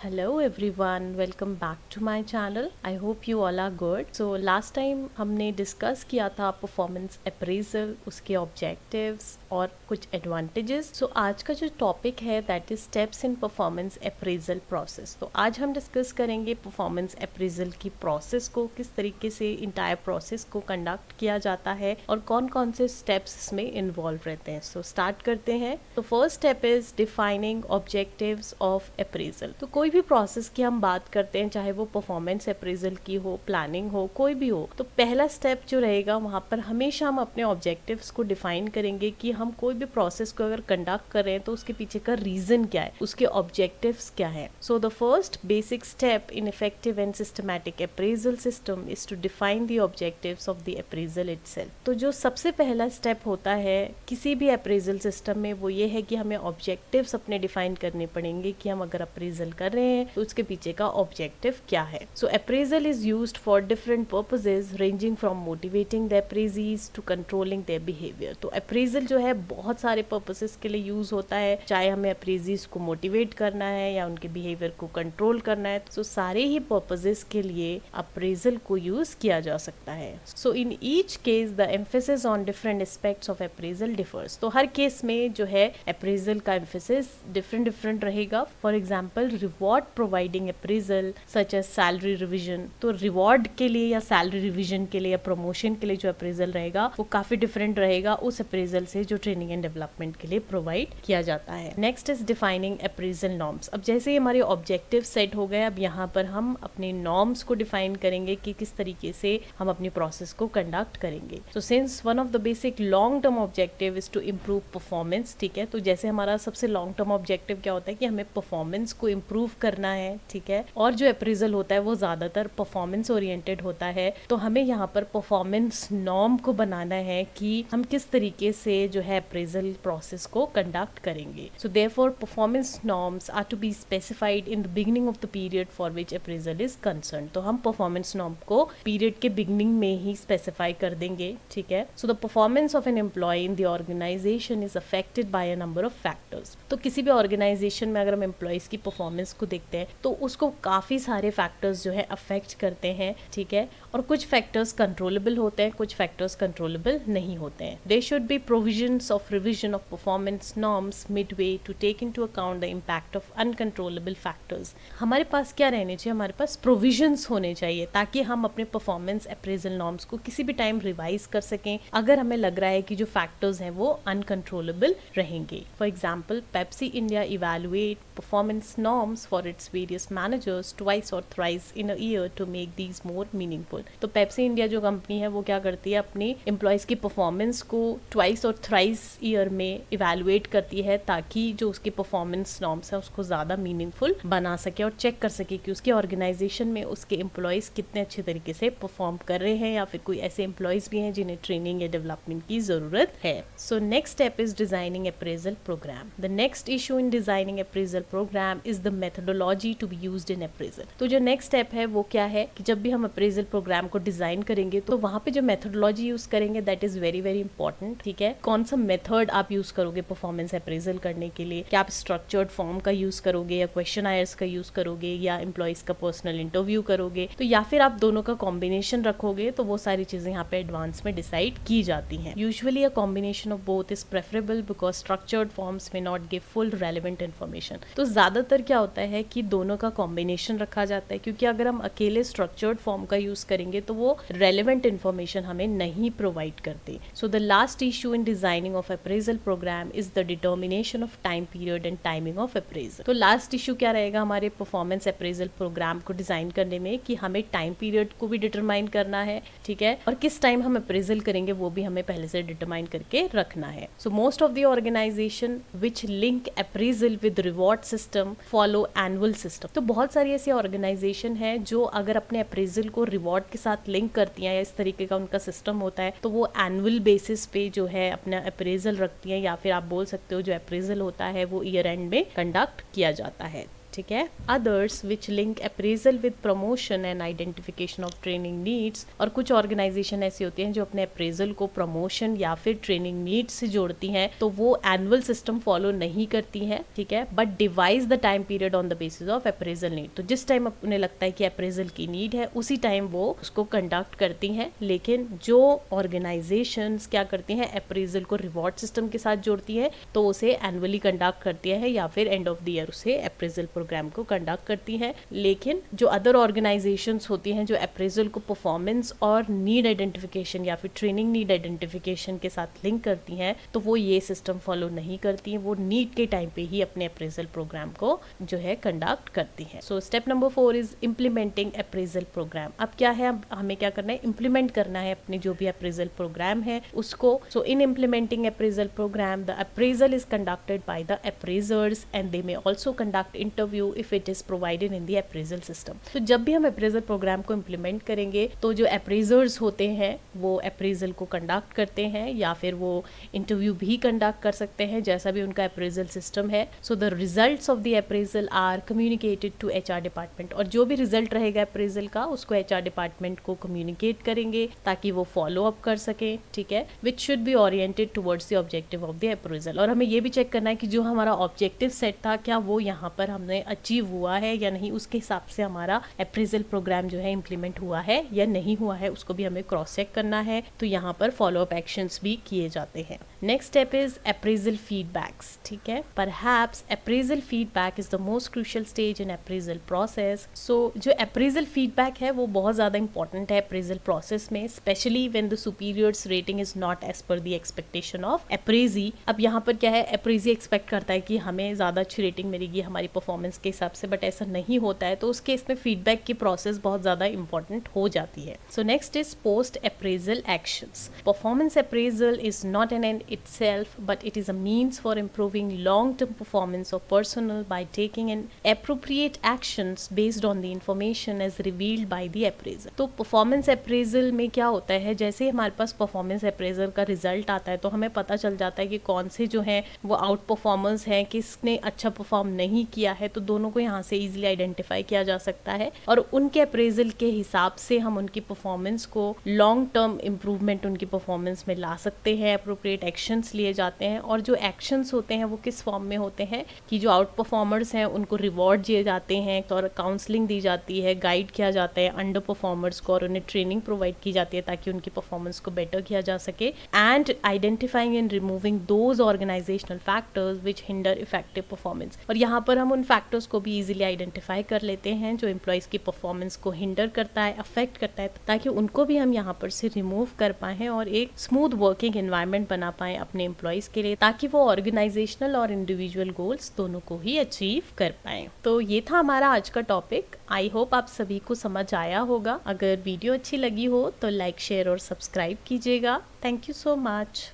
Hello everyone, welcome back to my channel. I hope you all are good. So last time हमने discuss किया था performance appraisal, उसके objectives और कुछ advantages. सो आज का जो टॉपिक है that is steps in performance appraisal process. तो आज हम डिस्कस करेंगे परफॉर्मेंस अप्रेजल की प्रोसेस को, किस तरीके से इंटायर प्रोसेस को कंडक्ट किया जाता है और कौन कौन से स्टेप्स इसमें इन्वॉल्व रहते हैं. सो स्टार्ट करते हैं. तो first step is defining objectives of appraisal. तो कोई भी प्रोसेस की हम बात करते हैं, चाहे वो परफॉर्मेंस अप्रेजल की हो, प्लानिंग हो, कोई भी हो, तो पहला स्टेप जो रहेगा वहां पर हमेशा हम अपने ऑब्जेक्टिव्स को डिफाइन करेंगे कि हम कोई भी प्रोसेस को अगर कंडक्ट कर रहे हैं तो उसके पीछे का रीजन क्या है, उसके ऑब्जेक्टिव्स क्या है. So the first basic step in effective and systematic appraisal system is to define the objectives of the appraisal itself. तो जो सबसे पहला स्टेप होता है किसी भी अप्रेजल सिस्टम में वो ये है कि हमें ऑब्जेक्टिव्स अपने डिफाइन करने पड़ेंगे कि हम अगर अप्रेजल कर रहे हैं तो उसके पीछे का ऑब्जेक्टिव क्या है. So appraisal is used for different purposes ranging from motivating the appraisees to controlling their behaviour. तो अप्रेजल जो है बहुत सारे पर्पसेस के लिए यूज होता है, चाहे हमें अप्रेजीज को मोटिवेट करना है या उनके बिहेवियर को कंट्रोल करना है. सो सारे ही पर्पसेस के लिए अप्रेजल को यूज किया जा सकता है. So in each case the emphasis on different aspects of appraisal differs. तो हर केस में जो है अप्रेजल का एम्फेसिस डिफरेंट रहेगा. For example reward providing appraisal such as salary revision. तो रिवॉर्ड के लिए या सैलरी रिविजन के लिए या प्रमोशन के लिए जो अप्रेजल रहेगा वो काफी डिफरेंट रहेगा उस अप्रेजल से जो ट्रेनिंग एंड डेवलपमेंट के लिए प्रोवाइड किया जाता है. Next is defining appraisal norms. अब जैसे हमारे ऑब्जेक्टिव सेट हो गए, अब यहाँ पर हम अपने नॉर्म्स को डिफाइन करेंगे कि किस तरीके से हम अपनी प्रोसेस को कंडक्ट करेंगे. तो since one of the basic long term objective is to improve performance, ठीक है, तो जैसे हमारा सबसे लॉन्ग टर्म ऑब्जेक्टिव क्या होता है कि हमें परफॉर्मेंस को इम्प्रूव करना है, ठीक है, और जो अप्रेजल होता है वो ज्यादातर परफॉर्मेंस ओरिएंटेड होता है. तो हमें यहाँ पर परफॉर्मेंस नॉर्म को बनाना है कि हम किस तरीके से जो है अप्रेजल प्रोसेस को कंडक्ट करेंगे. So therefore performance norms are to be specified in the beginning of the period for which appraisal is concern. तो हम परफॉर्मेंस नॉर्म को पीरियड के बिगिनिंग में ही स्पेसिफाई कर देंगे, ठीक है. So the performance of an employ in the organisation is affected by a number of factors. तो किसी भी ऑर्गेनाइजेशन में अगर हम एम्प्लॉयज की परफॉर्मेंस को देखते हैं तो उसको काफी सारे फैक्टर्स जो है अफेक्ट करते हैं, ठीक है, और कुछ फैक्टर्स कंट्रोलेबल होते हैं, कुछ फैक्टर्स कंट्रोलेबल नहीं होते हैं. There should be provisions of revision of performance norms midway to take into account the impact of uncontrollable factors. हमारे पास क्या रहने चाहिए, हमारे पास प्रोविजंस होने चाहिए ताकि हम अपने परफॉर्मेंस अप्रेजल नॉर्म्स को किसी भी टाइम रिवाइज कर सकें अगर हमें लग रहा है कि जो फैक्टर्स हैं वो अनकंट्रोलेबल रहेंगे. For example Pepsi India evaluate performance norms for its various managers twice और thrice in a year to make these more meaningful. तो पेप्सी इंडिया जो कंपनी है वो क्या करती है, अपनी एम्प्लॉयज की परफॉर्मेंस को ट्वाइस और थ्राइस ईयर में इवैल्यूएट करती है ताकि जो उसकी परफॉर्मेंस नॉर्म्स है उसको ज्यादा मीनिंगफुल बना सके और चेक कर सके कि उसकी ऑर्गेनाइजेशन में उसके एम्प्लॉयज कितने अच्छे तरीके से परफॉर्म कर रहे हैं या फिर कोई ऐसे एम्प्लॉयज भी हैं जिन्हें ट्रेनिंग या डेवलपमेंट की जरूरत है. So next step is designing appraisal programme. The next issue in designing appraisal programme is the methodology to be used in appraisal. तो जो नेक्स्ट स्टेप है वो क्या है कि जब भी हम अप्रेजल प्रोग्राम को डिजाइन करेंगे तो वहां पे जो मेथोडोलॉजी यूज करेंगे that is very very important, ठीक है. कौन सा मेथड आप यूज करोगे परफॉर्मेंस अप्रेजल करने के लिए, क्या आप स्ट्रक्चर्ड फॉर्म का यूज करोगे या क्वेश्चन आयर्स का यूज करोगे या एम्प्लॉयज का पर्सनल इंटरव्यू करोगे, तो या फिर आप दोनों का कॉम्बिनेशन रखोगे, तो वो सारी चीजें यहाँ पे एडवांस में डिसाइड की जाती हैं. Usually a combination of both is preferable because structured forms में not give full relevant information. तो ज्यादातर क्या होता है कि दोनों का कॉम्बिनेशन रखा जाता है क्योंकि अगर हम अकेले स्ट्रक्चर्ड फॉर्म का यूज करेंगे तो वो रेलेवेंट इन्फॉर्मेशन हमें नहीं प्रोवाइड करते. So the last issue in designing of appraisal programme is the determination of time period and timing of appraisal. तो लास्ट इशू क्या रहेगा हमारे परफॉर्मेंस अप्रेजल प्रोग्राम को डिजाइन करने में कि हमें टाइम पीरियड को भी डिटरमाइन करना है, ठीक है, और किस टाइम हम अप्रेजल करेंगे वो भी हमें पहले से डिटरमाइन करके रखना है. So most of the organisation which link appraisal with reward system follow annual system. तो बहुत सारी ऐसी ऑर्गेनाइजेशन है जो अगर अपने अप्रेजल को रिवॉर्ड के साथ लिंक करती हैं या इस तरीके का उनका सिस्टम होता है तो वो एनुअल बेसिस पे जो है अपना अप्रेजल रखती हैं या फिर आप बोल सकते हो जो अप्रेजल होता है वो ईयर एंड में कंडक्ट किया जाता है. ठीक है। Others which link appraisal with promotion and identification of training needs, और कुछ ऑर्गेनाइजेशन ऐसी होती हैं जो अपने अप्रेजल को प्रमोशन या फिर ट्रेनिंग नीड्स से जोड़ती हैं, तो वो एनुअल सिस्टम फॉलो नहीं करती हैं, ठीक है, but devise the time period on the basis of appraisal need. तो जिस टाइम उन्हें लगता है कि अप्रेजल की नीड है उसी टाइम वो उसको कंडक्ट करती हैं। लेकिन जो ऑर्गेनाइजेशंस क्या करती हैं, अप्रेजल को रिवॉर्ड सिस्टम के साथ जोड़ती है तो उसे एनुअली कंडक्ट करती है या फिर एंड ऑफ द ईयर उसे अप्रेजल प्रोग्राम को कंडक्ट करती है। लेकिन जो अदर ऑर्गेनाइजेशंस होती हैं जो अप्रेजल को परफॉर्मेंस और नीड आइडेंटिफिकेशन या फिर ट्रेनिंग नीड आइडेंटिफिकेशन के साथ लिंक करती हैं, तो वो ये सिस्टम फॉलो नहीं करती हैं, वो नीड के टाइम पे ही अपने अप्रेजल प्रोग्राम को जो है कंडक्ट करती हैं। So step number 4 is implementing appraisal programme. अब क्या है, अब हमें क्या करना है, इम्प्लीमेंट करना है अपने जो भी अप्रेजल प्रोग्राम है उसको। So in implementing appraisal programme the appraisal is conducted by the appraisers and they may also conduct interview if it is provided in the appraisal system. तो जब भी हम अप्रेजल प्रोग्राम को इम्प्लीमेंट करेंगे तो जो अप्रेजर्स होते हैं वो अप्रेजल को कंडक्ट करते हैं या फिर वो इंटरव्यू भी कंडक्ट कर सकते हैं, जैसा भी उनका अप्रेजल सिस्टम है। So the results of the appraisal are communicated to HR department, और जो भी रिजल्ट रहेगा अप्रेजल का उसको एचआर डिपार्टमेंट को कम्युनिकेट करेंगे ताकि वो फॉलो अप कर सके, ठीक है, which should be oriented towards the objective of the appraisal. और हमें ये भी चेक करना है कि जो हमारा ऑब्जेक्टिव सेट था क्या वो यहाँ पर हमने अचीव हुआ है या नहीं, उसके हिसाब से हमारा अप्रेजल प्रोग्राम जो है इम्प्लीमेंट हुआ है या नहीं हुआ है, उसको भी हमें क्रॉस चेक करना है। तो यहाँ पर फॉलो अप एक्शंस भी किए जाते हैं। Next step is appraisal feedbacks, ठीक है। Perhaps appraisal feedback is the most crucial stage in appraisal process. So जो अप्रेजल फीडबैक है वो बहुत ज़्यादा इंपॉर्टेंट है अप्रेजल प्रोसेस में, specially when the superior's rating is not as per the expectation of appraisee. अब यहाँ पर क्या है, अप्रेजी एक्सपेक्ट करता है कि हमें ज़्यादा अच्छी रेटिंग मिलेगी हमारी परफॉर्मेंस के हिसाब से, बट ऐसा नहीं होता है, तो उस केस में फीडबैक की प्रोसेस बहुत ज़्यादा इंपॉर्टेंट हो जाती है। So next is post appraisal actions. Performance appraisal is not an and itself, but it is a means for improving long-term performance of personnel by taking an appropriate actions based on the information as revealed by the appraiser. तो performance appraisal में क्या होता है, जैसे हमारे पास performance appraisal का result आता है तो हमें पता चल जाता है कि कौन से जो हैं वो आउट परफॉर्मर्स हैं, किसने अच्छा परफॉर्म नहीं किया है, तो दोनों को यहाँ से ईजिली आइडेंटिफाई किया जा सकता है और उनके अप्रेजल के हिसाब से हम उनकी परफॉर्मेंस को लॉन्ग टर्म इम्प्रूवमेंट उनकी परफॉर्मेंस में ला सकते हैं। अप्रोप्रिएट एक्शंस लिए जाते हैं, और जो एक्शंस होते हैं वो किस फॉर्म में होते हैं कि जो आउट परफॉर्मर्स हैं उनको रिवॉर्ड दिए जाते हैं और काउंसलिंग दी जाती है, गाइड किया जाता है अंडर परफॉर्मर्स को, और उन्हें ट्रेनिंग प्रोवाइड की जाती है ताकि उनकी परफॉर्मेंस को बेटर किया जा सके। And identifying and removing those organisational factors which hinder effective performance. और यहाँ पर हम उन फैक्टर्स को भी इजीली आइडेंटिफाई कर लेते हैं जो एम्प्लॉयज की परफॉर्मेंस को हिंडर करता है, अफेक्ट करता है, ताकि उनको भी हम यहाँ पर से रिमूव कर पाए और एक स्मूथ वर्किंग एनवायरनमेंट बना पाए अपने एम्प्लॉयज के लिए, ताकि वो ऑर्गेनाइजेशनल और इंडिविजुअल गोल्स दोनों को ही अचीव कर पाए। तो ये था हमारा आज का टॉपिक। आई होप आप सभी को समझ आया होगा। अगर वीडियो अच्छी लगी हो तो लाइक, शेयर और सब्सक्राइब कीजिएगा। Thank you so much.